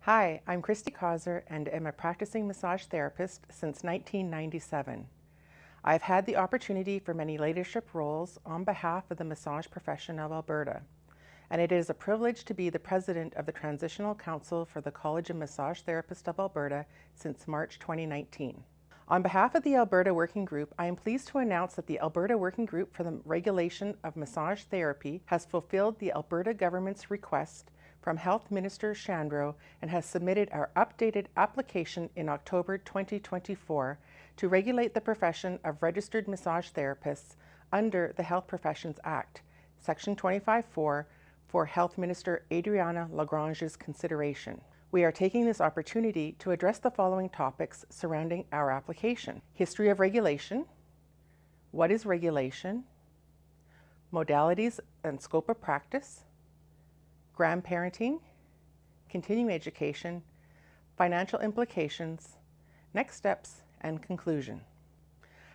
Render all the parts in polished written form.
Hi, I'm Christy Causer and am a practicing massage therapist since 1997. I've had the opportunity for many leadership roles on behalf of the massage profession of Alberta, and it is a privilege to be the president of the Transitional Council for the College of Massage Therapists of Alberta since March 2019. On behalf of the Alberta Working Group, I am pleased to announce that the Alberta Working Group for the Regulation of Massage Therapy has fulfilled the Alberta government's request from Health Minister Shandro and has submitted our updated application in October 2024 to regulate the profession of registered massage therapists under the Health Professions Act, Section 25(4), for Health Minister Adriana Lagrange's consideration. We are taking this opportunity to address the following topics surrounding our application: history of regulation, what is regulation, modalities and scope of practice, grandparenting, continuing education, financial implications, next steps, and conclusion.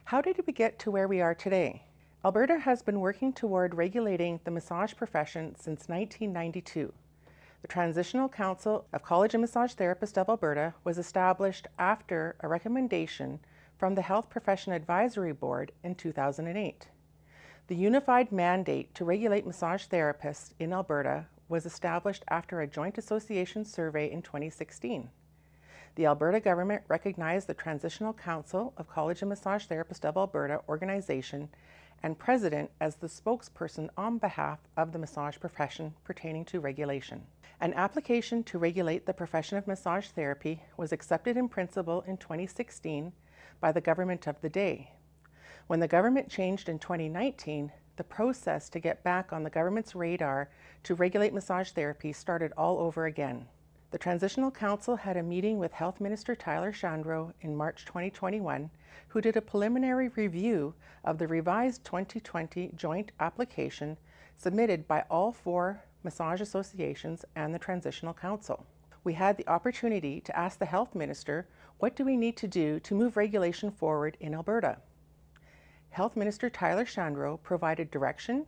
How did we get to where we are today? Alberta has been working toward regulating the massage profession since 1992. The Transitional Council of College and Massage Therapists of Alberta was established after a recommendation from the Health Profession Advisory Board in 2008. The unified mandate to regulate massage therapists in Alberta was established after a joint association survey in 2016. The Alberta government recognized the Transitional Council of College and Massage Therapists of Alberta organization and president as the spokesperson on behalf of the massage profession pertaining to regulation. An application to regulate the profession of massage therapy was accepted in principle in 2016 by the government of the day. When the government changed in 2019, the process to get back on the government's radar to regulate massage therapy started all over again. The Transitional Council had a meeting with Health Minister Tyler Shandro in March 2021, who did a preliminary review of the revised 2020 joint application submitted by all 4 massage associations and the Transitional Council. We had the opportunity to ask the Health Minister, what do we need to do to move regulation forward in Alberta? Health Minister Tyler Shandro provided direction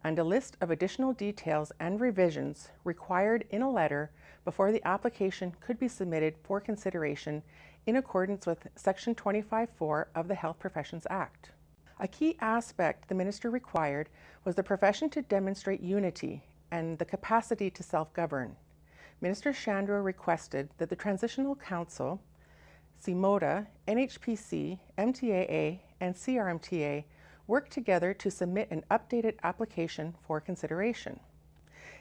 and a list of additional details and revisions required in a letter before the application could be submitted for consideration in accordance with Section 25(4) of the Health Professions Act. A key aspect the minister required was the profession to demonstrate unity and the capacity to self-govern. Minister Shandro requested that the Transitional Council, CMOTA, NHPC, MTAA, and CRMTA work together to submit an updated application for consideration.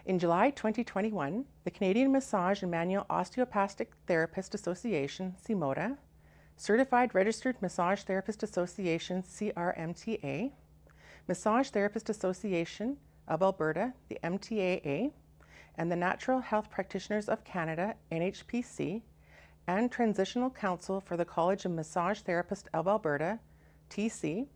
In July 2021, the Canadian Massage and Manual Osteopathic Therapist Association, CMOTA, Certified Registered Massage Therapist Association, CRMTA, Massage Therapist Association of Alberta, the MTAA, and the Natural Health Practitioners of Canada, NHPC, and Transitional Council for the College of Massage Therapists of Alberta, TC,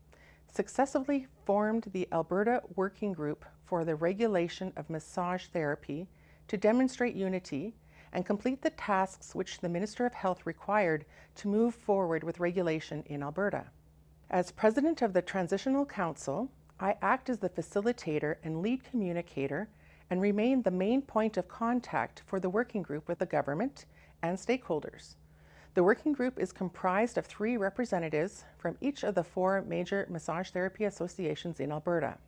successively formed the Alberta Working Group for the Regulation of Massage Therapy to demonstrate unity and complete the tasks which the Minister of Health required to move forward with regulation in Alberta. As President of the Transitional Council, I act as the facilitator and lead communicator and remain the main point of contact for the working group with the government and stakeholders. The working group is comprised of 3 representatives from each of the 4 major massage therapy associations in Alberta.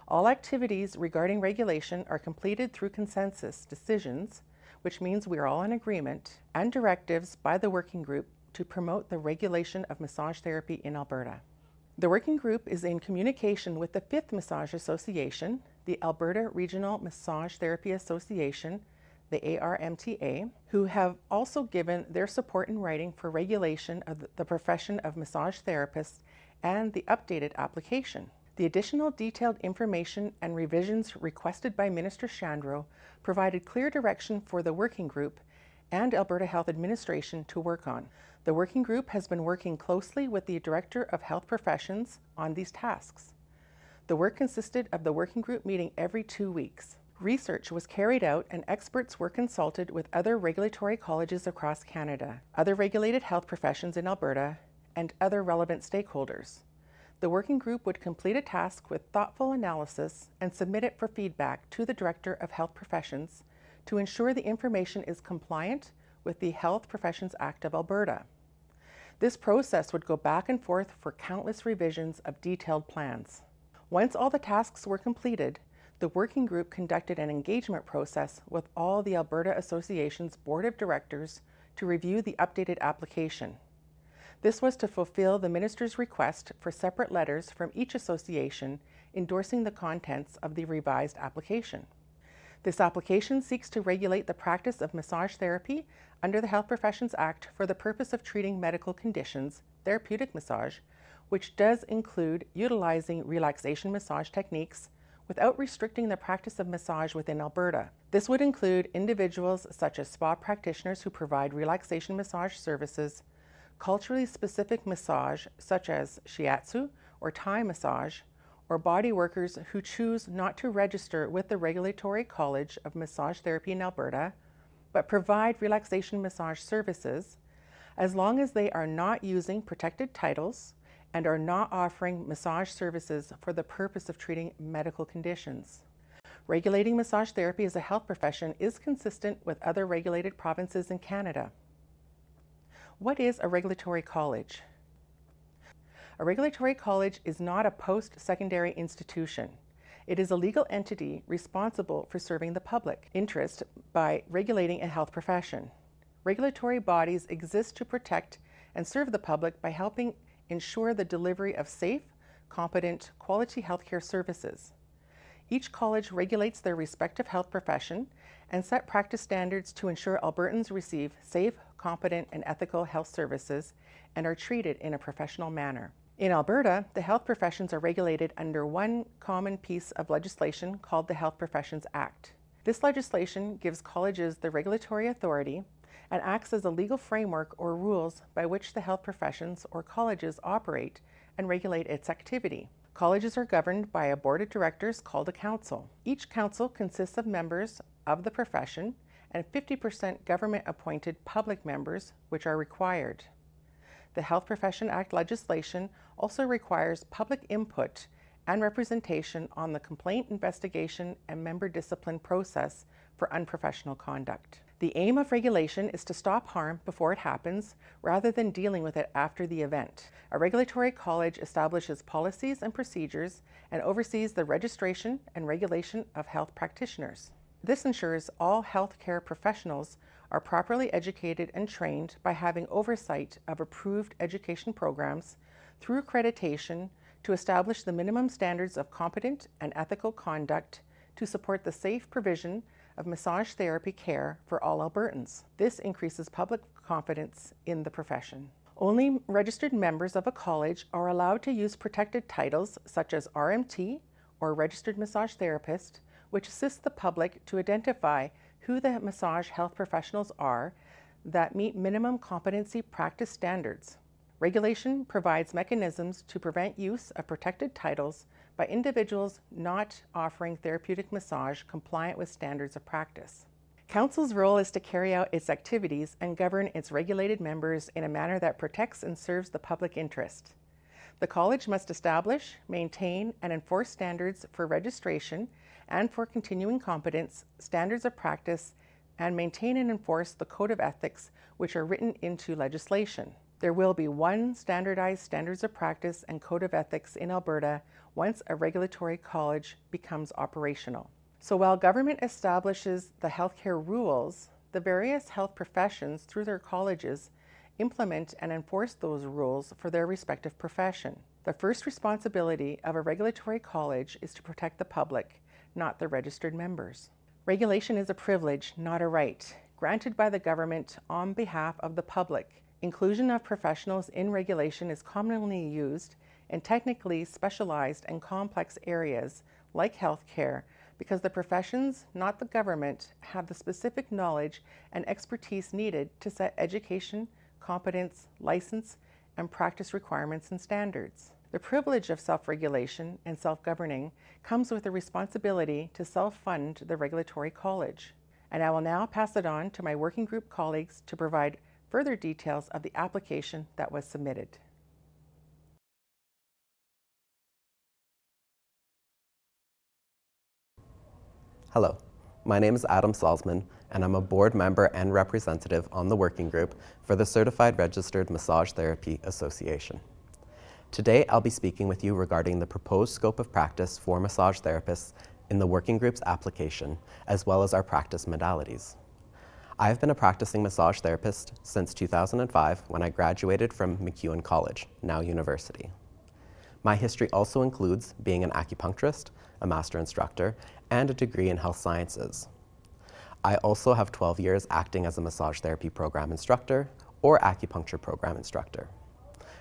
All activities regarding regulation are completed through consensus decisions, which means we are all in agreement, and directives by the working group to promote the regulation of massage therapy in Alberta. The working group is in communication with the 5th Massage Association, the Alberta Regional Massage Therapy Association, the ARMTA, who have also given their support in writing for regulation of the profession of massage therapists and the updated application. The additional detailed information and revisions requested by Minister Shandro provided clear direction for the working group and Alberta Health Administration to work on. The working group has been working closely with the Director of Health Professions on these tasks. The work consisted of the working group meeting every 2 weeks. Research was carried out and experts were consulted with other regulatory colleges across Canada, other regulated health professions in Alberta, and other relevant stakeholders. The working group would complete a task with thoughtful analysis and submit it for feedback to the Director of Health Professions to ensure the information is compliant with the Health Professions Act of Alberta. This process would go back and forth for countless revisions of detailed plans. Once all the tasks were completed, the working group conducted an engagement process with all the Alberta Association's Board of Directors to review the updated application. This was to fulfill the Minister's request for separate letters from each association endorsing the contents of the revised application. This application seeks to regulate the practice of massage therapy under the Health Professions Act for the purpose of treating medical conditions, therapeutic massage, which does include utilizing relaxation massage techniques without restricting the practice of massage within Alberta. This would include individuals such as spa practitioners who provide relaxation massage services, culturally specific massage such as shiatsu or Thai massage, or body workers who choose not to register with the Regulatory College of Massage Therapy in Alberta, but provide relaxation massage services, as long as they are not using protected titles and are not offering massage services for the purpose of treating medical conditions. Regulating massage therapy as a health profession is consistent with other regulated provinces in Canada. What is a regulatory college? A regulatory college is not a post-secondary institution. It is a legal entity responsible for serving the public interest by regulating a health profession. Regulatory bodies exist to protect and serve the public by helping ensure the delivery of safe, competent, quality healthcare services. Each college regulates their respective health profession and set practice standards to ensure Albertans receive safe, competent, and ethical health services and are treated in a professional manner. In Alberta, the health professions are regulated under one common piece of legislation called the Health Professions Act. This legislation gives colleges the regulatory authority and acts as a legal framework or rules by which the health professions or colleges operate and regulate its activity. Colleges are governed by a board of directors called a council. Each council consists of members of the profession and 50% government-appointed public members, which are required. The Health Profession Act legislation also requires public input and representation on the complaint investigation and member discipline process for unprofessional conduct. The aim of regulation is to stop harm before it happens rather than dealing with it after the event. A regulatory college establishes policies and procedures and oversees the registration and regulation of health practitioners. This ensures all healthcare professionals are properly educated and trained by having oversight of approved education programs through accreditation to establish the minimum standards of competent and ethical conduct to support the safe provision of massage therapy care for all Albertans. This increases public confidence in the profession. Only registered members of a college are allowed to use protected titles such as RMT or Registered Massage Therapist, which assists the public to identify who the massage health professionals are that meet minimum competency practice standards. Regulation provides mechanisms to prevent use of protected titles by individuals not offering therapeutic massage compliant with standards of practice. Council's role is to carry out its activities and govern its regulated members in a manner that protects and serves the public interest. The college must establish, maintain, and enforce standards for registration and for continuing competence, standards of practice, and maintain and enforce the code of ethics which are written into legislation. There will be one standardized standards of practice and code of ethics in Alberta once a regulatory college becomes operational. So while government establishes the healthcare rules, the various health professions through their colleges implement and enforce those rules for their respective profession. The first responsibility of a regulatory college is to protect the public, not the registered members. Regulation is a privilege, not a right, granted by the government on behalf of the public. Inclusion of professionals in regulation is commonly used in technically specialized and complex areas like healthcare because the professions, not the government, have the specific knowledge and expertise needed to set education, competence, license, and practice requirements and standards. The privilege of self-regulation and self-governing comes with the responsibility to self-fund the regulatory college. And I will now pass it on to my working group colleagues to provide further details of the application that was submitted. Hello, my name is Adam Salzman, and I'm a board member and representative on the working group for the Certified Registered Massage Therapy Association. Today, I'll be speaking with you regarding the proposed scope of practice for massage therapists in the working group's application, as well as our practice modalities. I've been a practicing massage therapist since 2005 when I graduated from MacEwan College, now university. My history also includes being an acupuncturist, a master instructor, and a degree in health sciences. I also have 12 years acting as a massage therapy program instructor or acupuncture program instructor.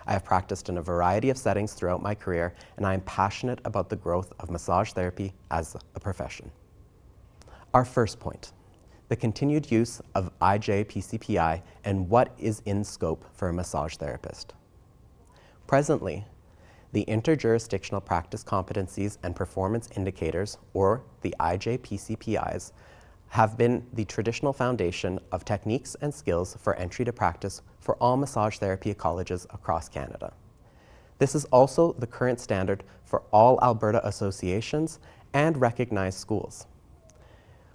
I have practiced in a variety of settings throughout my career, and I am passionate about the growth of massage therapy as a profession. Our first point, the continued use of IJ-PCPI and what is in scope for a massage therapist. Presently, the Interjurisdictional Practice Competencies and Performance Indicators, or the IJ-PCPIs, have been the traditional foundation of techniques and skills for entry to practice for all massage therapy colleges across Canada. This is also the current standard for all Alberta associations and recognized schools.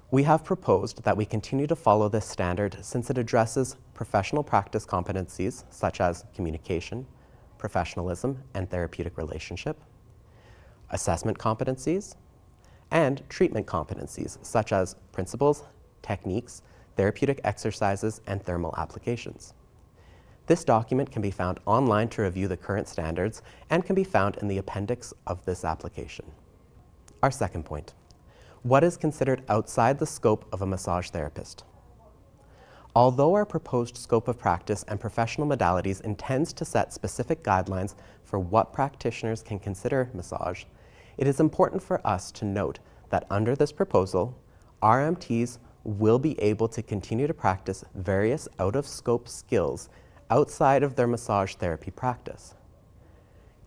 We have proposed that we continue to follow this standard since it addresses professional practice competencies such as communication, professionalism, and therapeutic relationship, assessment competencies, and treatment competencies such as principles, techniques, therapeutic exercises, and thermal applications. This document can be found online to review the current standards and can be found in the appendix of this application. Our second point, what is considered outside the scope of a massage therapist? Although our proposed scope of practice and professional modalities intends to set specific guidelines for what practitioners can consider massage, it is important for us to note that under this proposal, RMTs will be able to continue to practice various out-of-scope skills outside of their massage therapy practice.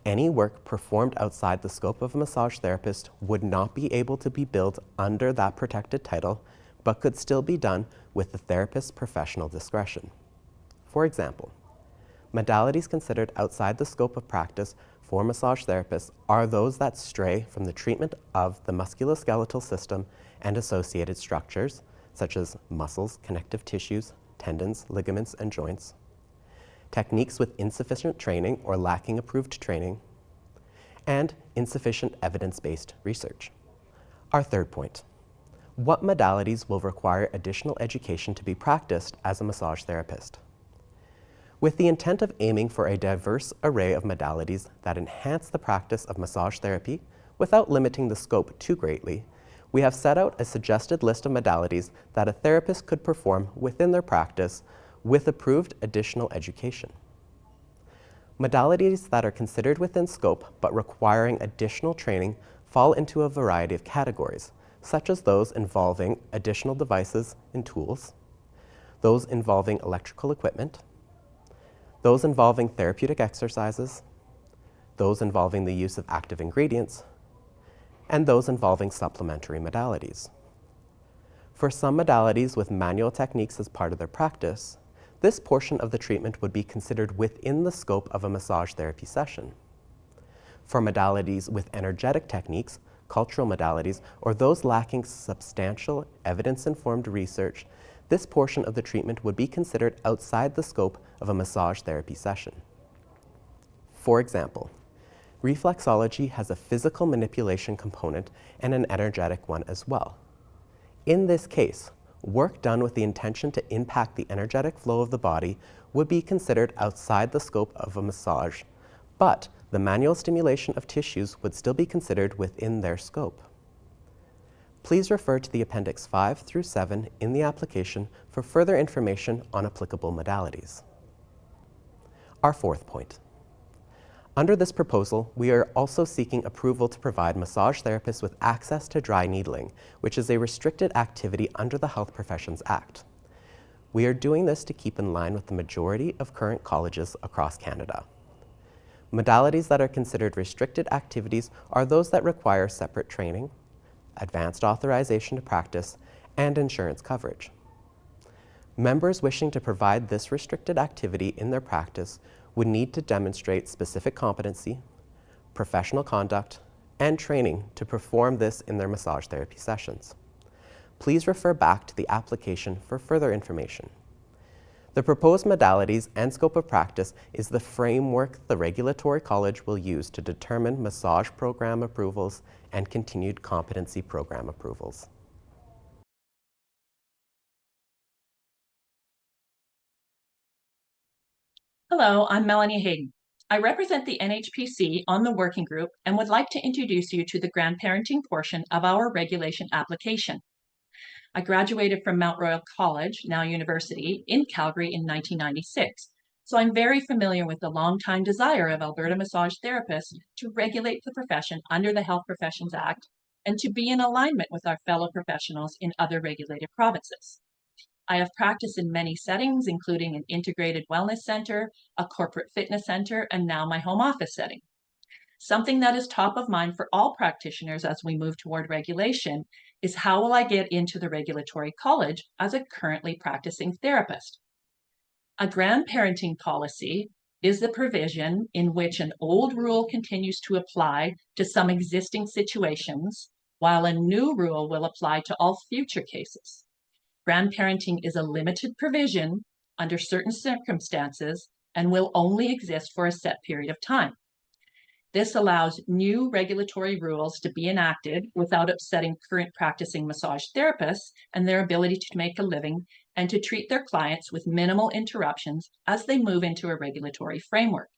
Any work performed outside the scope of a massage therapist would not be able to be billed under that protected title, but could still be done with the therapist's professional discretion. For example, modalities considered outside the scope of practice for massage therapists are those that stray from the treatment of the musculoskeletal system and associated structures, such as muscles, connective tissues, tendons, ligaments, and joints, techniques with insufficient training or lacking approved training, and insufficient evidence-based research. Our third point, what modalities will require additional education to be practiced as a massage therapist? With the intent of aiming for a diverse array of modalities that enhance the practice of massage therapy without limiting the scope too greatly, we have set out a suggested list of modalities that a therapist could perform within their practice with approved additional education. Modalities that are considered within scope but requiring additional training fall into a variety of categories, such as those involving additional devices and tools, those involving electrical equipment, those involving therapeutic exercises, those involving the use of active ingredients, and those involving supplementary modalities. For some modalities with manual techniques as part of their practice, this portion of the treatment would be considered within the scope of a massage therapy session. For modalities with energetic techniques, cultural modalities, or those lacking substantial evidence-informed research, this portion of the treatment would be considered outside the scope of a massage therapy session. For example, reflexology has a physical manipulation component and an energetic one as well. In this case, work done with the intention to impact the energetic flow of the body would be considered outside the scope of a massage, but the manual stimulation of tissues would still be considered within their scope. Please refer to the Appendix 5 through 7 in the application for further information on applicable modalities. Our fourth point. Under this proposal, we are also seeking approval to provide massage therapists with access to dry needling, which is a restricted activity under the Health Professions Act. We are doing this to keep in line with the majority of current colleges across Canada. Modalities that are considered restricted activities are those that require separate training, advanced authorization to practice, and insurance coverage. Members wishing to provide this restricted activity in their practice would need to demonstrate specific competency, professional conduct, and training to perform this in their massage therapy sessions. please refer back to the application for further information. The proposed modalities and scope of practice is the framework the Regulatory College will use to determine massage program approvals and continued competency program approvals. Hello, I'm Melanie Hayden. I represent the NHPC on the working group and would like to introduce you to the grandparenting portion of our regulation application. I graduated from Mount Royal College, now university, in Calgary in 1996, so I'm very familiar with the long-time desire of Alberta massage therapists to regulate the profession under the Health Professions Act and to be in alignment with our fellow professionals in other regulated provinces. I have practiced in many settings, including an integrated wellness center, a corporate fitness center, and now my home office setting. Something that is top of mind for all practitioners as we move toward regulation is how will I get into the regulatory college as a currently practicing therapist? A grandparenting policy is the provision in which an old rule continues to apply to some existing situations, while a new rule will apply to all future cases. Grandparenting is a limited provision under certain circumstances and will only exist for a set period of time. This allows new regulatory rules to be enacted without upsetting current practicing massage therapists and their ability to make a living and to treat their clients with minimal interruptions as they move into a regulatory framework.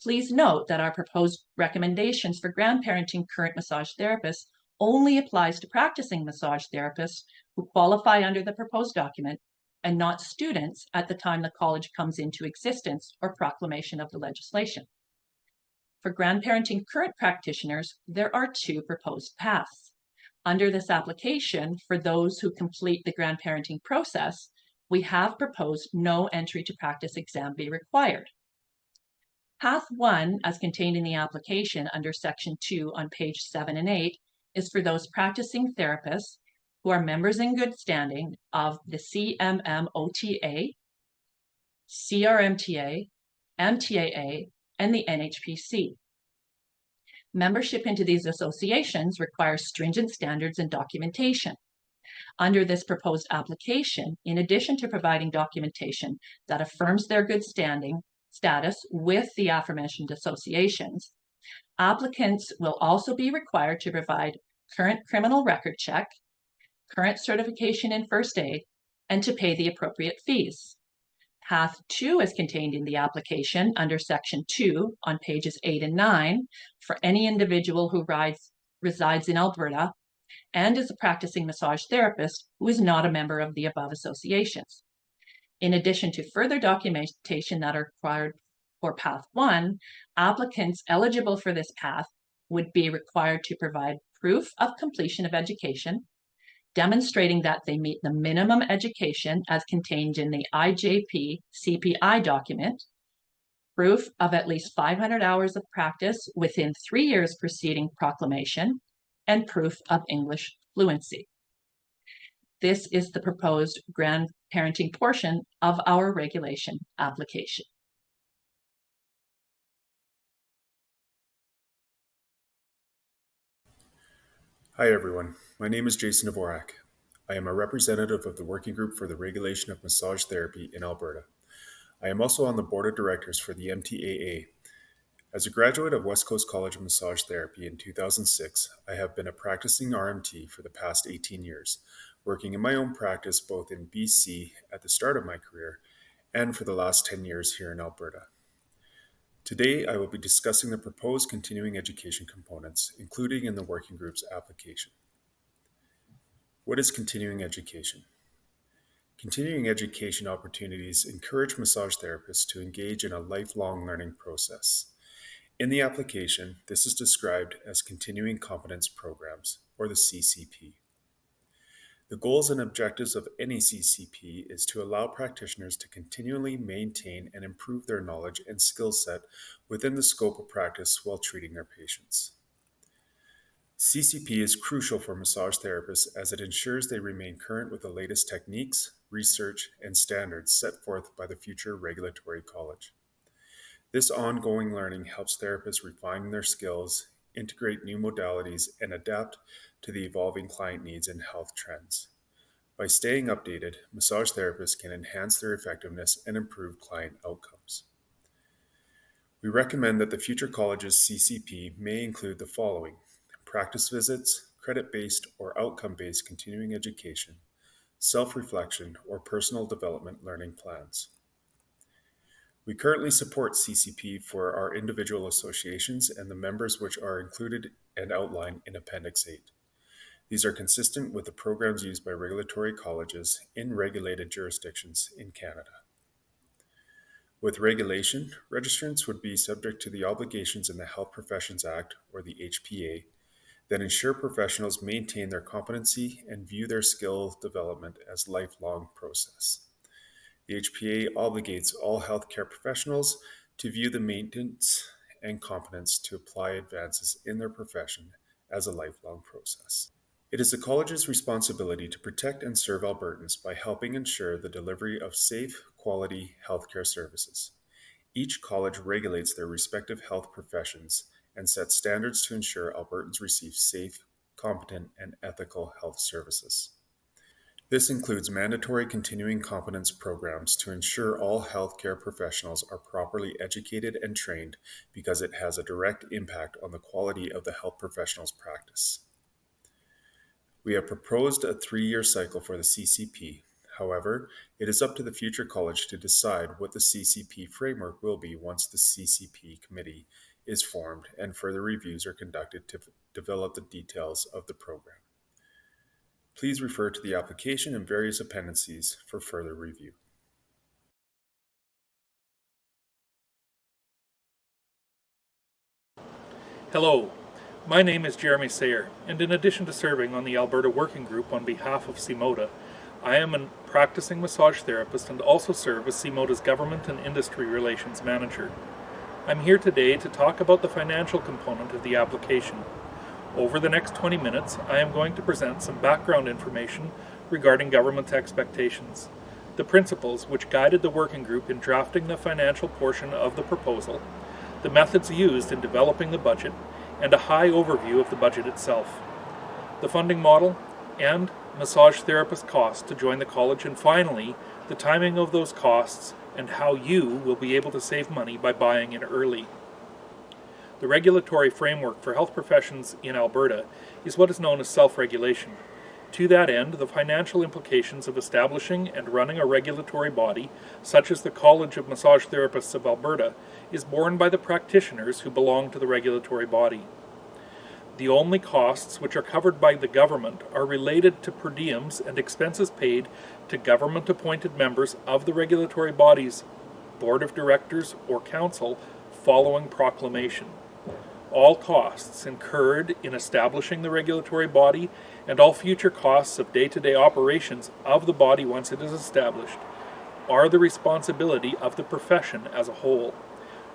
Please note that our proposed recommendations for grandparenting current massage therapists only applies to practicing massage therapists who qualify under the proposed document and not students at the time the college comes into existence or proclamation of the legislation. For grandparenting current practitioners, there are two proposed paths. Under this application, for those who complete the grandparenting process, we have proposed no entry to practice exam be required. Path 1, as contained in the application under Section 2 on page 7 and 8, is for those practicing therapists who are members in good standing of the CMMOTA, CRMTA, MTAA, and the NHPC. Membership into these associations requires stringent standards and documentation. Under this proposed application, in addition to providing documentation that affirms their good standing status with the aforementioned associations, applicants will also be required to provide current criminal record check, current certification in first aid, and to pay the appropriate fees. Path 2 is contained in the application under Section 2 on pages 8 and 9 for any individual who resides in Alberta and is a practicing massage therapist who is not a member of the above associations. In addition to further documentation that are required for Path 1, applicants eligible for this path would be required to provide proof of completion of education, demonstrating that they meet the minimum education as contained in the IJP CPI document, proof of at least 500 hours of practice within 3 years preceding proclamation, and proof of English fluency. This is the proposed grandparenting portion of our regulation application. Hi everyone, my name is Jason Dvorak. I am a representative of the Working Group for the Regulation of Massage Therapy in Alberta. I am also on the Board of Directors for the MTAA. As a graduate of West Coast College of Massage Therapy in 2006, I have been a practicing RMT for the past 18 years, working in my own practice both in BC at the start of my career and for the last 10 years here in Alberta. Today, I will be discussing the proposed continuing education components, including in the Working Group's application. What is continuing education? Continuing education opportunities encourage massage therapists to engage in a lifelong learning process. In the application, this is described as Continuing Competence Programs, or the CCP. The goals and objectives of any CCP is to allow practitioners to continually maintain and improve their knowledge and skill set within the scope of practice while treating their patients. CCP is crucial for massage therapists as it ensures they remain current with the latest techniques, research, and standards set forth by the future regulatory college. This ongoing learning helps therapists refine their skills, integrate new modalities, and adapt to the evolving client needs and health trends. By staying updated, massage therapists can enhance their effectiveness and improve client outcomes. We recommend that the future college's CCP may include the following: practice visits, credit-based or outcome-based continuing education, self-reflection, or personal development learning plans. We currently support CCP for our individual associations and the members which are included and outlined in Appendix 8. These are consistent with the programs used by regulatory colleges in regulated jurisdictions in Canada. With regulation, registrants would be subject to the obligations in the Health Professions Act, or the HPA, that ensure professionals maintain their competency and view their skill development as a lifelong process. The HPA obligates all healthcare professionals to view the maintenance and competence to apply advances in their profession as a lifelong process. It is the college's responsibility to protect and serve Albertans by helping ensure the delivery of safe, quality healthcare services. Each college regulates their respective health professions and sets standards to ensure Albertans receive safe, competent, and ethical health services. This includes mandatory continuing competence programs to ensure all healthcare professionals are properly educated and trained because it has a direct impact on the quality of the health professional's practice. We have proposed a 3-year cycle for the CCP. However, it is up to the future college to decide what the CCP framework will be once the CCP committee is formed and further reviews are conducted to develop the details of the program. Please refer to the application and various appendices for further review. Hello, my name is Jeremy Sayer, and in addition to serving on the Alberta Working Group on behalf of CMTA, I am a practicing massage therapist and also serve as CMTA's Government and Industry Relations Manager. I'm here today to talk about the financial component of the application. Over the next 20 minutes, I am going to present some background information regarding government expectations, the principles which guided the working group in drafting the financial portion of the proposal, the methods used in developing the budget, and a high overview of the budget itself, the funding model, and massage therapist costs to join the college, and finally, the timing of those costs and how you will be able to save money by buying in early. The regulatory framework for health professions in Alberta is what is known as self-regulation. To that end, the financial implications of establishing and running a regulatory body, such as the College of Massage Therapists of Alberta, is borne by the practitioners who belong to the regulatory body. The only costs which are covered by the government are related to per diems and expenses paid to government-appointed members of the regulatory body's board of directors or council following proclamation. All costs incurred in establishing the regulatory body and all future costs of day-to-day operations of the body once it is established are the responsibility of the profession as a whole.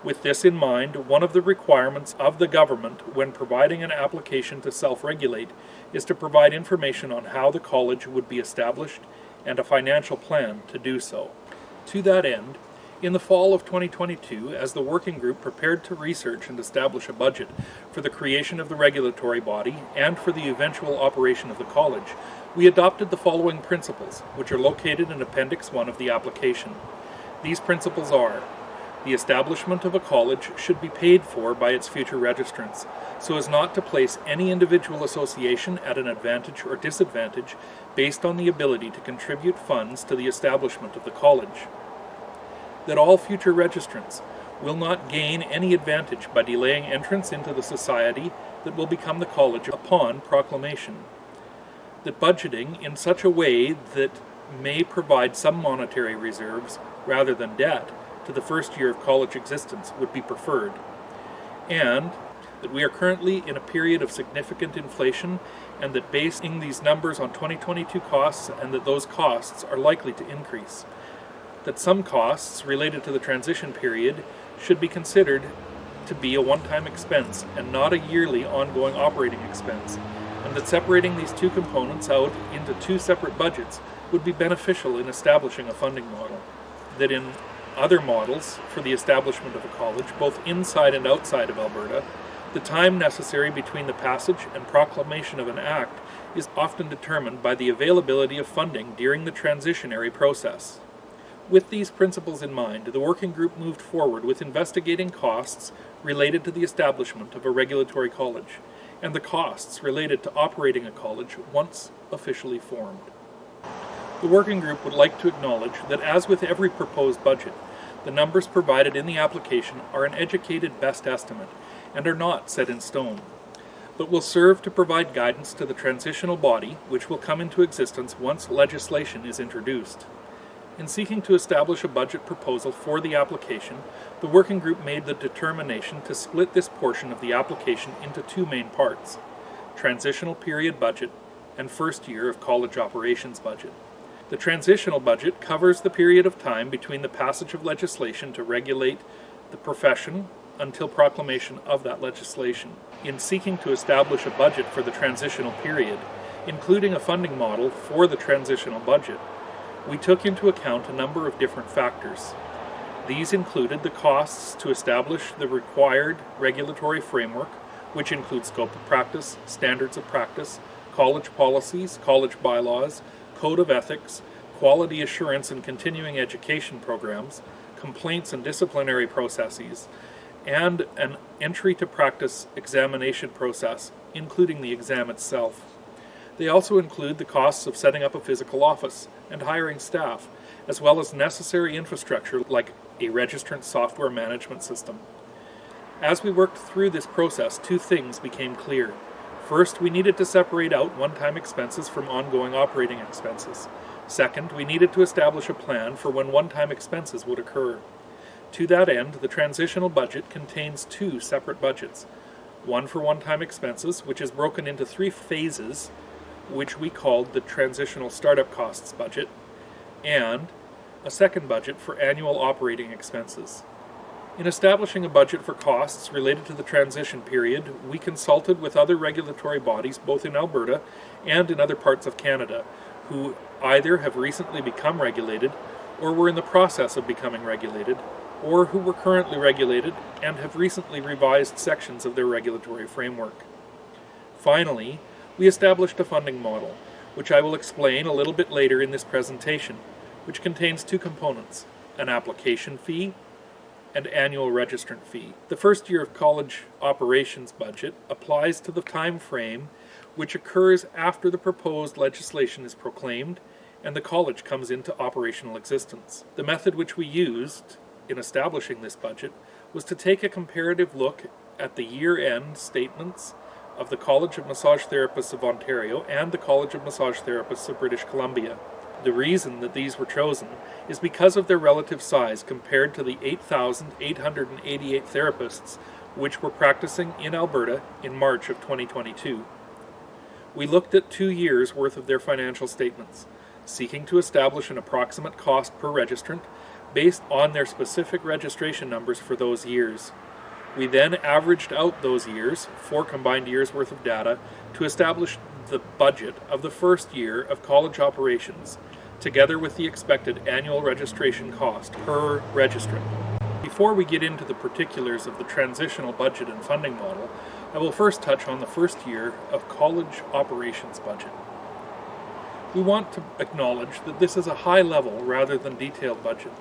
With this in mind, one of the requirements of the government when providing an application to self-regulate is to provide information on how the college would be established and a financial plan to do so. To that end, in the fall of 2022, as the working group prepared to research and establish a budget for the creation of the regulatory body and for the eventual operation of the college, we adopted the following principles, which are located in Appendix 1 of the application. These principles are: the establishment of a college should be paid for by its future registrants, so as not to place any individual association at an advantage or disadvantage based on the ability to contribute funds to the establishment of the college. That all future registrants will not gain any advantage by delaying entrance into the society that will become the college upon proclamation. That budgeting in such a way that may provide some monetary reserves rather than debt to the first year of college existence would be preferred, and that we are currently in a period of significant inflation, and that basing these numbers on 2022 costs and that those costs are likely to increase. That some costs related to the transition period should be considered to be a one-time expense and not a yearly ongoing operating expense, and that separating these two components out into two separate budgets would be beneficial in establishing a funding model. That in other models for the establishment of a college, both inside and outside of Alberta, The time necessary between the passage and proclamation of an act is often determined by the availability of funding during the transitionary process. With these principles in mind, the working group moved forward with investigating costs related to the establishment of a regulatory college, and the costs related to operating a college once officially formed. The working group would like to acknowledge that, as with every proposed budget, the numbers provided in the application are an educated best estimate and are not set in stone, but will serve to provide guidance to the transitional body, which will come into existence once legislation is introduced. In seeking to establish a budget proposal for the application, the working group made the determination to split this portion of the application into two main parts: transitional period budget and first year of college operations budget. The transitional budget covers the period of time between the passage of legislation to regulate the profession until proclamation of that legislation. In seeking to establish a budget for the transitional period, including a funding model for the transitional budget, we took into account a number of different factors. These included the costs to establish the required regulatory framework, which includes scope of practice, standards of practice, college policies, college bylaws, code of ethics, quality assurance and continuing education programs, complaints and disciplinary processes, and an entry to practice examination process, including the exam itself. They also include the costs of setting up a physical office and hiring staff, as well as necessary infrastructure like a registrant software management system. As we worked through this process, two things became clear. First, we needed to separate out one-time expenses from ongoing operating expenses. Second, we needed to establish a plan for when one-time expenses would occur. To that end, the transitional budget contains two separate budgets. One for one-time expenses, which is broken into three phases, which we called the transitional startup costs budget, and a second budget for annual operating expenses. In establishing a budget for costs related to the transition period, we consulted with other regulatory bodies both in Alberta and in other parts of Canada, who either have recently become regulated or were in the process of becoming regulated, or who were currently regulated and have recently revised sections of their regulatory framework. Finally, we established a funding model, which I will explain a little bit later in this presentation, which contains two components: an application fee and annual registrant fee. The first year of college operations budget applies to the time frame which occurs after the proposed legislation is proclaimed and the college comes into operational existence. The method which we used in establishing this budget was to take a comparative look at the year-end statements of the College of Massage Therapists of Ontario and the College of Massage Therapists of British Columbia. The reason that these were chosen is because of their relative size compared to the 8,888 therapists which were practicing in Alberta in March of 2022. We looked at 2 years' worth of their financial statements, seeking to establish an approximate cost per registrant based on their specific registration numbers for those years. We then averaged out those years, 4 combined years worth of data, to establish the budget of the first year of college operations, together with the expected annual registration cost per registrant. Before we get into the particulars of the transitional budget and funding model, I will first touch on the first year of college operations budget. We want to acknowledge that this is a high-level rather than detailed budget.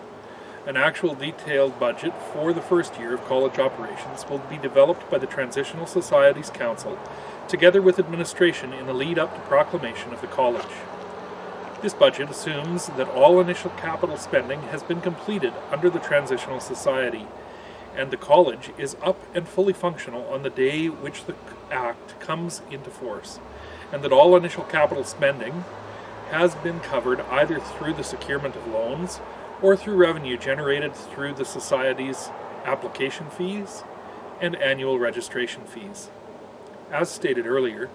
An actual detailed budget for the first year of college operations will be developed by the Transitional Societies Council, together with administration in the lead-up to proclamation of the college. This budget assumes that all initial capital spending has been completed under the Transitional Society, and the college is up and fully functional on the day which the Act comes into force, and that all initial capital spending has been covered either through the securement of loans or through revenue generated through the Society's application fees and annual registration fees. As stated earlier,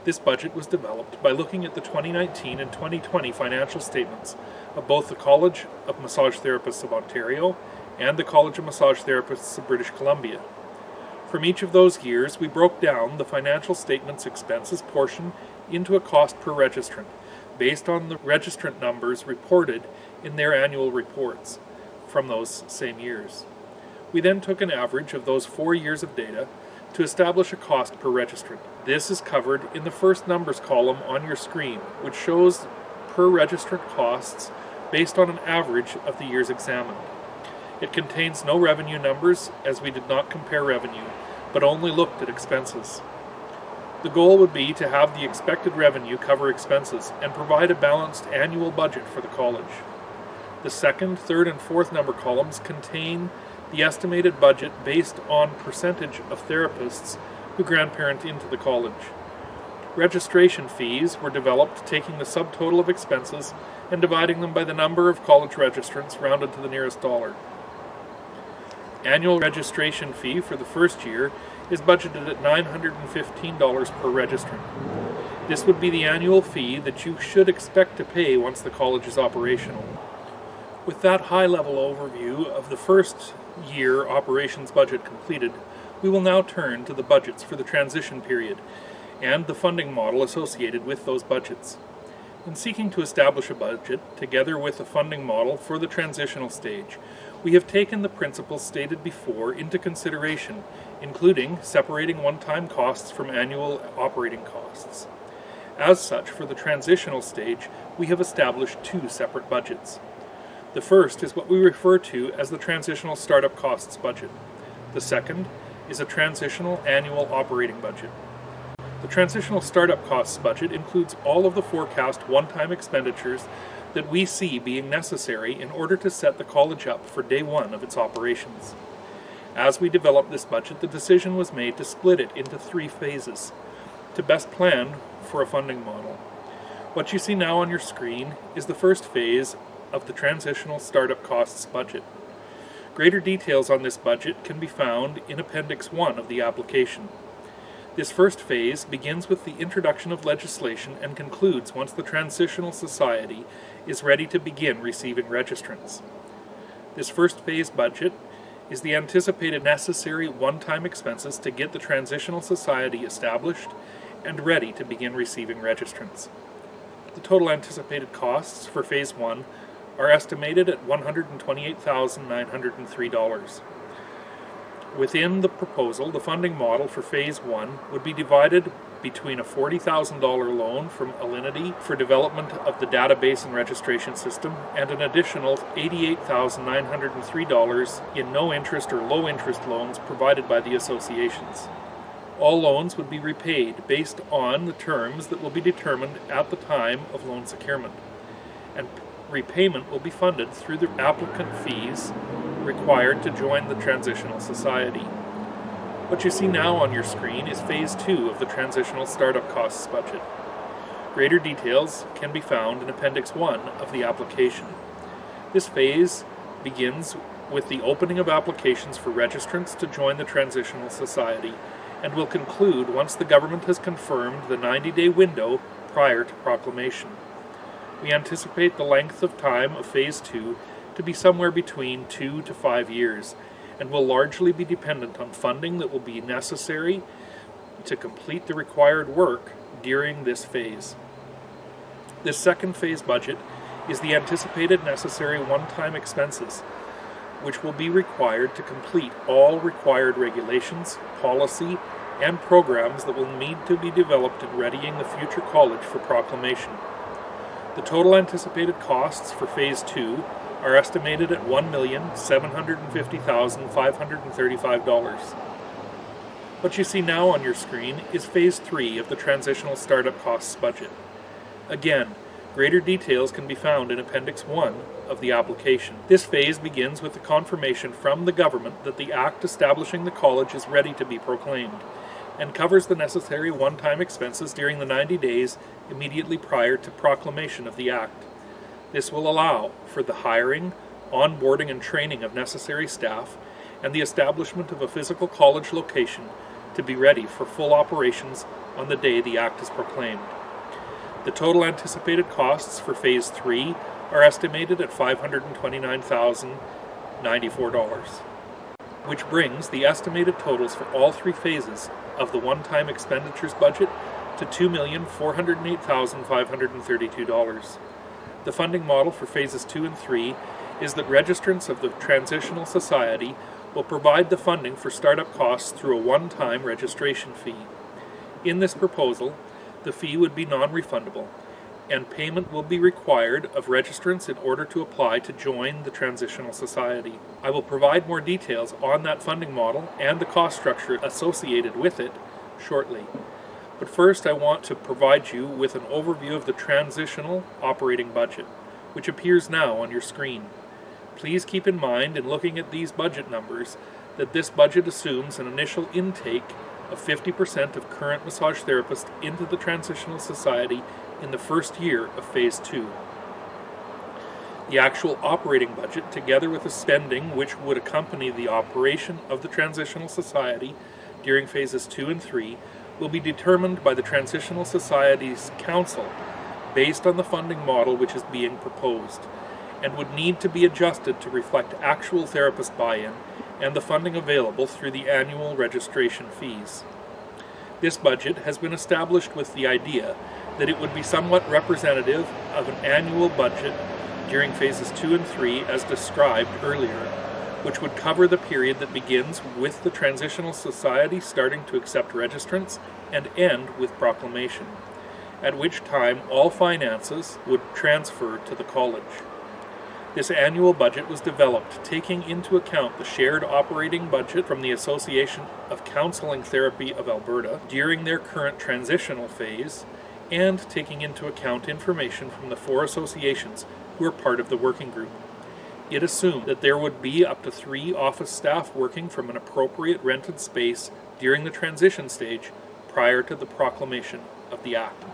this budget was developed by looking at the 2019 and 2020 financial statements of both the College of Massage Therapists of Ontario and the College of Massage Therapists of British Columbia. From each of those years, we broke down the financial statements expenses portion into a cost per registrant, based on the registrant numbers reported in their annual reports from those same years. We then took an average of those 4 years of data, to establish a cost per registrant. This is covered in the first numbers column on your screen, which shows per registrant costs based on an average of the years examined. It contains no revenue numbers, as we did not compare revenue, but only looked at expenses. The goal would be to have the expected revenue cover expenses and provide a balanced annual budget for the college. The second, third, and fourth number columns contain the estimated budget based on percentage of therapists who grandparent into the college. Registration fees were developed taking the subtotal of expenses and dividing them by the number of college registrants rounded to the nearest dollar. Annual registration fee for the first year is budgeted at $915 per registrant. This would be the annual fee that you should expect to pay once the college is operational. With that high-level overview of the first year operations budget completed, we will now turn to the budgets for the transition period and the funding model associated with those budgets. In seeking to establish a budget, together with a funding model for the transitional stage, we have taken the principles stated before into consideration, including separating one-time costs from annual operating costs. As such, for the transitional stage, we have established two separate budgets. The first is what we refer to as the transitional startup costs budget. The second is a transitional annual operating budget. The transitional startup costs budget includes all of the forecast one-time expenditures that we see being necessary in order to set the college up for day one of its operations. As we developed this budget, the decision was made to split it into 3 phases to best plan for a funding model. What you see now on your screen is the first phase of the transitional startup costs budget. Greater details on this budget can be found in Appendix 1 of the application. This first phase begins with the introduction of legislation and concludes once the Transitional Society is ready to begin receiving registrants. This first phase budget is the anticipated necessary one-time expenses to get the Transitional Society established and ready to begin receiving registrants. The total anticipated costs for Phase 1 are estimated at $128,903. Within the proposal, the funding model for Phase 1 would be divided between a $40,000 loan from Alinity for development of the database and registration system and an additional $88,903 in no-interest or low-interest loans provided by the associations. All loans would be repaid based on the terms that will be determined at the time of loan securement, and repayment will be funded through the applicant fees required to join the Transitional Society. What you see now on your screen is Phase 2 of the Transitional Startup Costs budget. Greater details can be found in Appendix 1 of the application. This phase begins with the opening of applications for registrants to join the Transitional Society and will conclude once the government has confirmed the 90-day window prior to proclamation. We anticipate the length of time of Phase 2 to be somewhere between 2 to 5 years, and will largely be dependent on funding that will be necessary to complete the required work during this phase. This second phase budget is the anticipated necessary one-time expenses, which will be required to complete all required regulations, policy, and programs that will need to be developed in readying the future college for proclamation. The total anticipated costs for Phase 2 are estimated at $1,750,535. What you see now on your screen is Phase 3 of the Transitional Startup Costs budget. Again, greater details can be found in Appendix 1 of the application. This phase begins with the confirmation from the government that the Act establishing the college is ready to be proclaimed, and covers the necessary one-time expenses during the 90 days immediately prior to proclamation of the Act. This will allow for the hiring, onboarding, and training of necessary staff, and the establishment of a physical college location to be ready for full operations on the day the Act is proclaimed. The total anticipated costs for Phase 3 are estimated at $529,094, which brings the estimated totals for all 3 phases of the one-time expenditures budget to $2,408,532. The funding model for Phases 2 and 3 is that registrants of the Transitional Society will provide the funding for startup costs through a one-time registration fee. In this proposal, the fee would be non-refundable, and payment will be required of registrants in order to apply to join the Transitional Society. I will provide more details on that funding model and the cost structure associated with it shortly. But first, I want to provide you with an overview of the Transitional Operating Budget, which appears now on your screen. Please keep in mind, in looking at these budget numbers, that this budget assumes an initial intake of 50% of current massage therapists into the Transitional Society in the first year of Phase 2. The actual operating budget, together with the spending which would accompany the operation of the Transitional Society during Phases 2 and 3, will be determined by the Transitional Society's Council based on the funding model which is being proposed, and would need to be adjusted to reflect actual therapist buy-in and the funding available through the annual registration fees. This budget has been established with the idea that it would be somewhat representative of an annual budget during Phases 2 and 3 as described earlier, which would cover the period that begins with the Transitional Society starting to accept registrants and end with proclamation, at which time all finances would transfer to the college. This annual budget was developed taking into account the shared operating budget from the Association of Counseling Therapy of Alberta during their current transitional phase, and taking into account information from the 4 associations who are part of the working group. It assumed that there would be up to 3 office staff working from an appropriate rented space during the transition stage prior to the proclamation of the Act.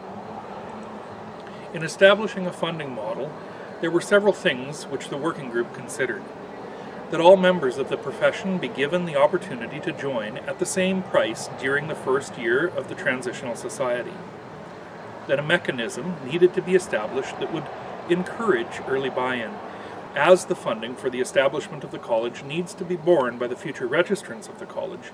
In establishing a funding model, there were several things which the working group considered. That all members of the profession be given the opportunity to join at the same price during the first year of the Transitional Society. That a mechanism needed to be established that would encourage early buy-in, as the funding for the establishment of the college needs to be borne by the future registrants of the college,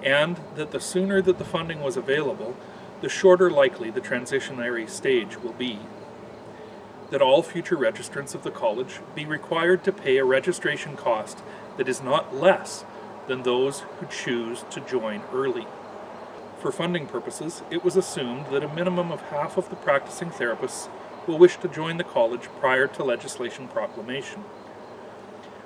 and that the sooner that the funding was available, the shorter likely the transitionary stage will be. That all future registrants of the college be required to pay a registration cost that is not less than those who choose to join early. For funding purposes, it was assumed that a minimum of half of the practicing therapists will wish to join the college prior to legislation proclamation.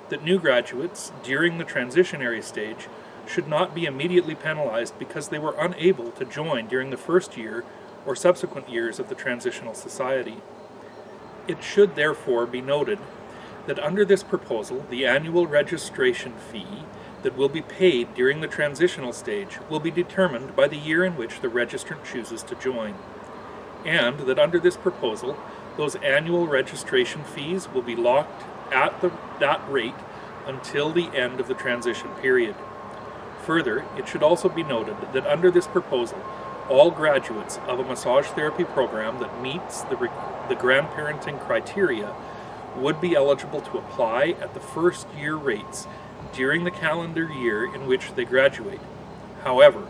That new graduates, during the transitionary stage, should not be immediately penalized because they were unable to join during the first year or subsequent years of the Transitional Society. It should therefore be noted that under this proposal, the annual registration fee that will be paid during the transitional stage will be determined by the year in which the registrant chooses to join, and that under this proposal, those annual registration fees will be locked at that rate until the end of the transition period. Further, it should also be noted that under this proposal, all graduates of a massage therapy program that meets the grandparenting criteria would be eligible to apply at the first year rates during the calendar year in which they graduate. However,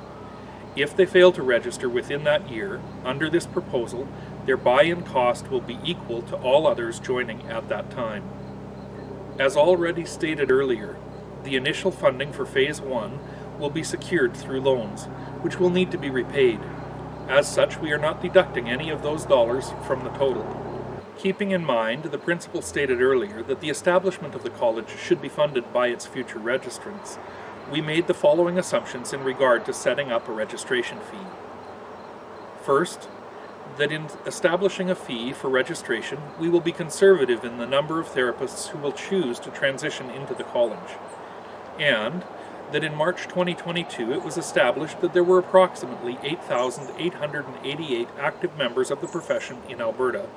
if they fail to register within that year, under this proposal, their buy-in cost will be equal to all others joining at that time. As already stated earlier, the initial funding for Phase 1 will be secured through loans, which will need to be repaid. As such, we are not deducting any of those dollars from the total. Keeping in mind the principle stated earlier that the establishment of the college should be funded by its future registrants, we made the following assumptions in regard to setting up a registration fee. First, that in establishing a fee for registration, we will be conservative in the number of therapists who will choose to transition into the college, and that in March 2022 it was established that there were approximately 8,888 active members of the profession in Alberta,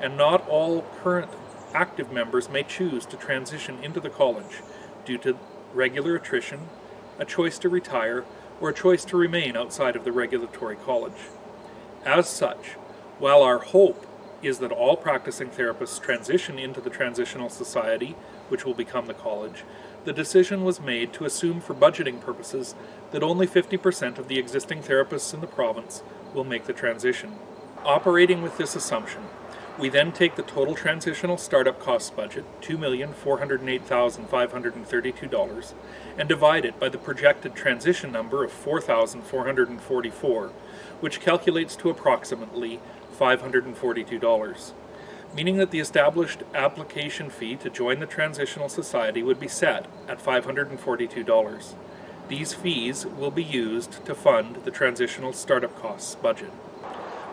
and not all current active members may choose to transition into the college due to regular attrition, a choice to retire, or a choice to remain outside of the regulatory college. As such, while our hope is that all practicing therapists transition into the Transitional Society, which will become the college, the decision was made to assume for budgeting purposes that only 50% of the existing therapists in the province will make the transition. Operating with this assumption, We then take the total transitional startup costs budget, $2,408,532, and divide it by the projected transition number of 4,444, which calculates to approximately $542, meaning that the established application fee to join the Transitional Society would be set at $542. These fees will be used to fund the transitional startup costs budget.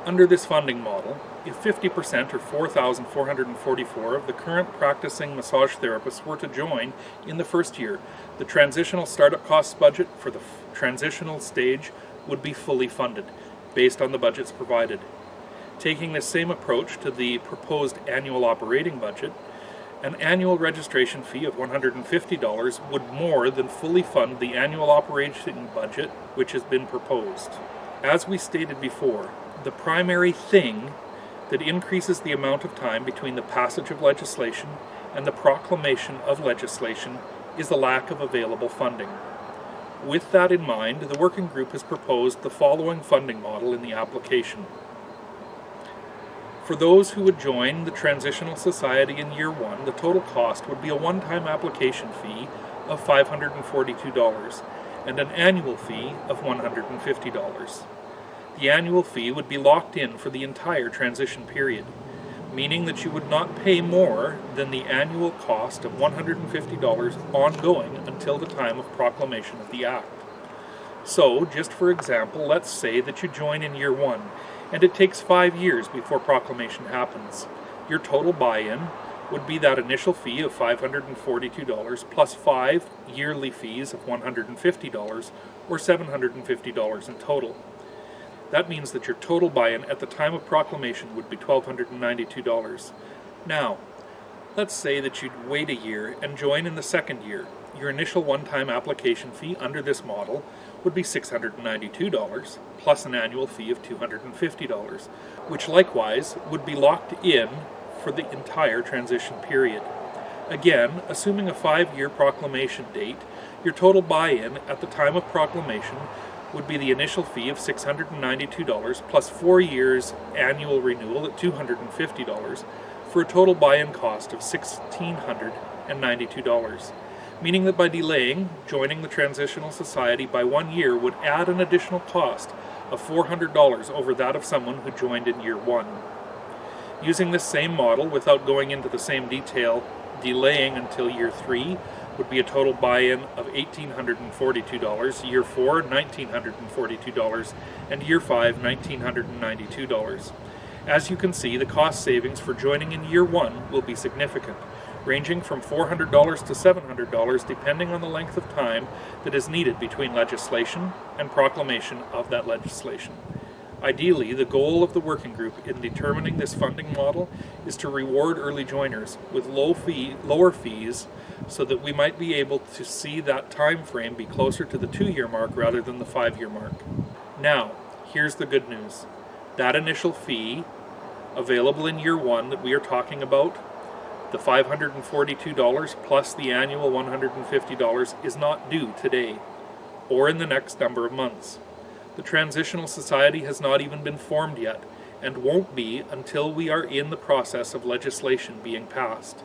Under this funding model, if 50% or 4,444 of the current practicing massage therapists were to join in the first year, the transitional startup costs budget for the transitional stage would be fully funded, based on the budgets provided. Taking this same approach to the proposed annual operating budget, an annual registration fee of $150 would more than fully fund the annual operating budget which has been proposed. As we stated before, the primary thing that increases the amount of time between the passage of legislation and the proclamation of legislation is the lack of available funding. With that in mind, the working group has proposed the following funding model in the application. For those who would join the Transitional Society in year one, the total cost would be a one-time application fee of $542 and an annual fee of $150. The annual fee would be locked in for the entire transition period, meaning that you would not pay more than the annual cost of $150 ongoing until the time of proclamation of the Act. So, just for example, let's say that you join in year one, and it takes 5 years before proclamation happens. Your total buy-in would be that initial fee of $542 plus 5 yearly fees of $150, or $750 in total. That means that your total buy-in at the time of proclamation would be $1,292. Now, let's say that you'd wait a year and join in the second year. Your initial one-time application fee under this model would be $692, plus an annual fee of $250, which likewise would be locked in for the entire transition period. Again, assuming a 5-year proclamation date, your total buy-in at the time of proclamation would be the initial fee of $692 plus 4 years annual renewal at $250 for a total buy-in cost of $1,692, meaning that by delaying joining the Transitional Society by 1 year would add an additional cost of $400 over that of someone who joined in year one. Using this same model without going into the same detail, delaying until year 3 would be a total buy-in of $1,842, year 4 $1,942, and year 5 $1,992. As you can see, the cost savings for joining in year 1 will be significant, ranging from $400 to $700 depending on the length of time that is needed between legislation and proclamation of that legislation. Ideally, the goal of the working group in determining this funding model is to reward early joiners with lower fees so that we might be able to see that time frame be closer to the 2-year mark rather than the 5-year mark. Now, here's the good news. That initial fee available in year 1 that we are talking about, the $542 plus the annual $150 is not due today or in the next number of months. The Transitional Society has not even been formed yet and won't be until we are in the process of legislation being passed.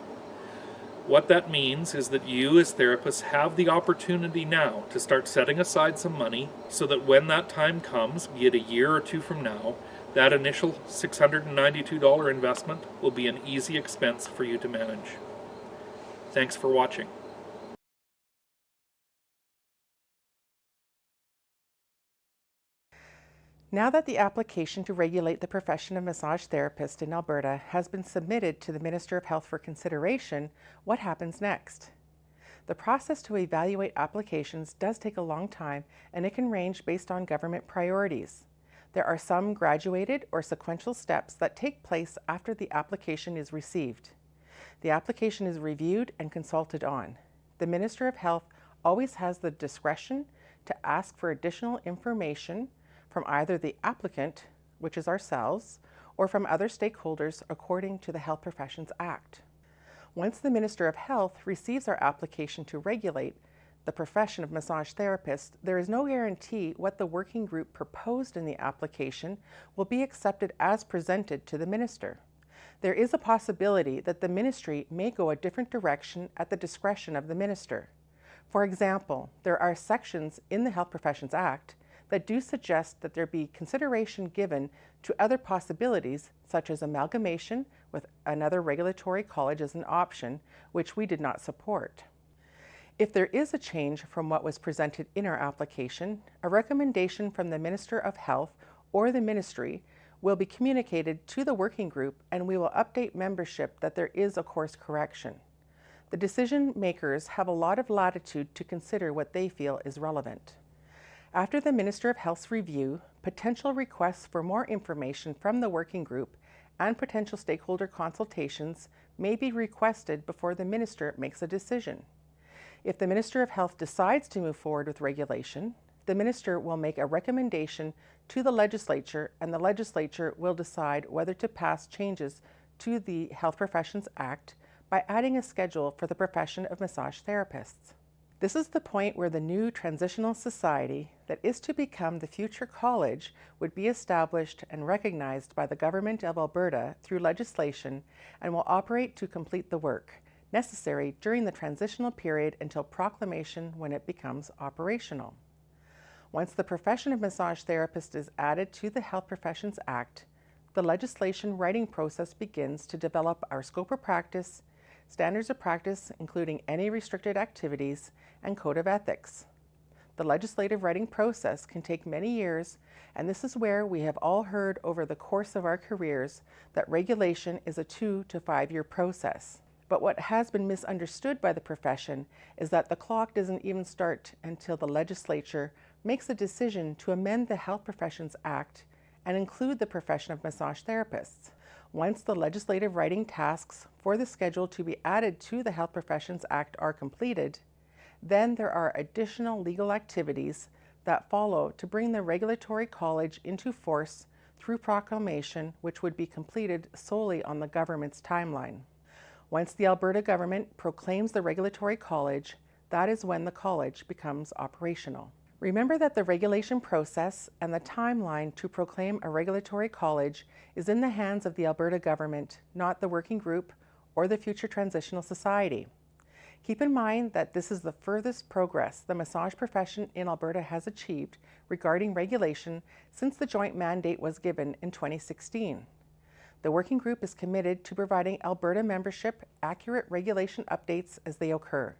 What that means is that you as therapists have the opportunity now to start setting aside some money so that when that time comes, be it a year or 2 from now, that initial $692 investment will be an easy expense for you to manage. Thanks for watching. Now that the application to regulate the profession of massage therapist in Alberta has been submitted to the Minister of Health for consideration, what happens next? The process to evaluate applications does take a long time, and it can range based on government priorities. There are some graduated or sequential steps that take place after the application is received. The application is reviewed and consulted on. The Minister of Health always has the discretion to ask for additional information from either the applicant, which is ourselves, or from other stakeholders according to the Health Professions Act. Once the Minister of Health receives our application to regulate the profession of massage therapist, there is no guarantee what the working group proposed in the application will be accepted as presented to the Minister. There is a possibility that the ministry may go a different direction at the discretion of the minister. For example, there are sections in the Health Professions Act that do suggest that there be consideration given to other possibilities, such as amalgamation with another regulatory college as an option, which we did not support. If there is a change from what was presented in our application, a recommendation from the Minister of Health or the ministry will be communicated to the working group, and we will update membership that there is a course correction. The decision makers have a lot of latitude to consider what they feel is relevant. After the Minister of Health's review, potential requests for more information from the working group and potential stakeholder consultations may be requested before the minister makes a decision. If the Minister of Health decides to move forward with regulation, the minister will make a recommendation to the legislature, and the legislature will decide whether to pass changes to the Health Professions Act by adding a schedule for the profession of massage therapists. This is the point where the new transitional society that is to become the future college would be established and recognized by the Government of Alberta through legislation, and will operate to complete the work necessary during the transitional period until proclamation, when it becomes operational. Once the profession of massage therapist is added to the Health Professions Act, the legislation writing process begins to develop our scope of practice, standards of practice, including any restricted activities, and code of ethics. The legislative writing process can take many years, and this is where we have all heard over the course of our careers that regulation is a 2 to 5 year process. But what has been misunderstood by the profession is that the clock doesn't even start until the legislature makes a decision to amend the Health Professions Act and include the profession of massage therapists. Once the legislative writing tasks for the schedule to be added to the Health Professions Act are completed, then there are additional legal activities that follow to bring the regulatory college into force through proclamation, which would be completed solely on the government's timeline. Once the Alberta government proclaims the regulatory college, that is when the college becomes operational. Remember that the regulation process and the timeline to proclaim a regulatory college is in the hands of the Alberta government, not the working group or the future transitional society. Keep in mind that this is the furthest progress the massage profession in Alberta has achieved regarding regulation since the joint mandate was given in 2016. The working group is committed to providing Alberta membership accurate regulation updates as they occur.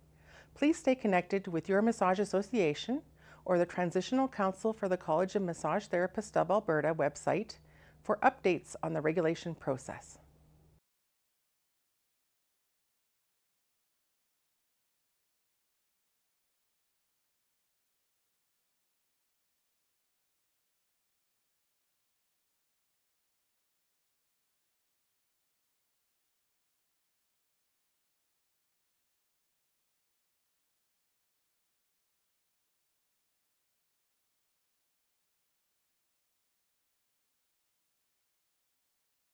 Please stay connected with your massage association or the Transitional Council for the College of Massage Therapists of Alberta website for updates on the regulation process.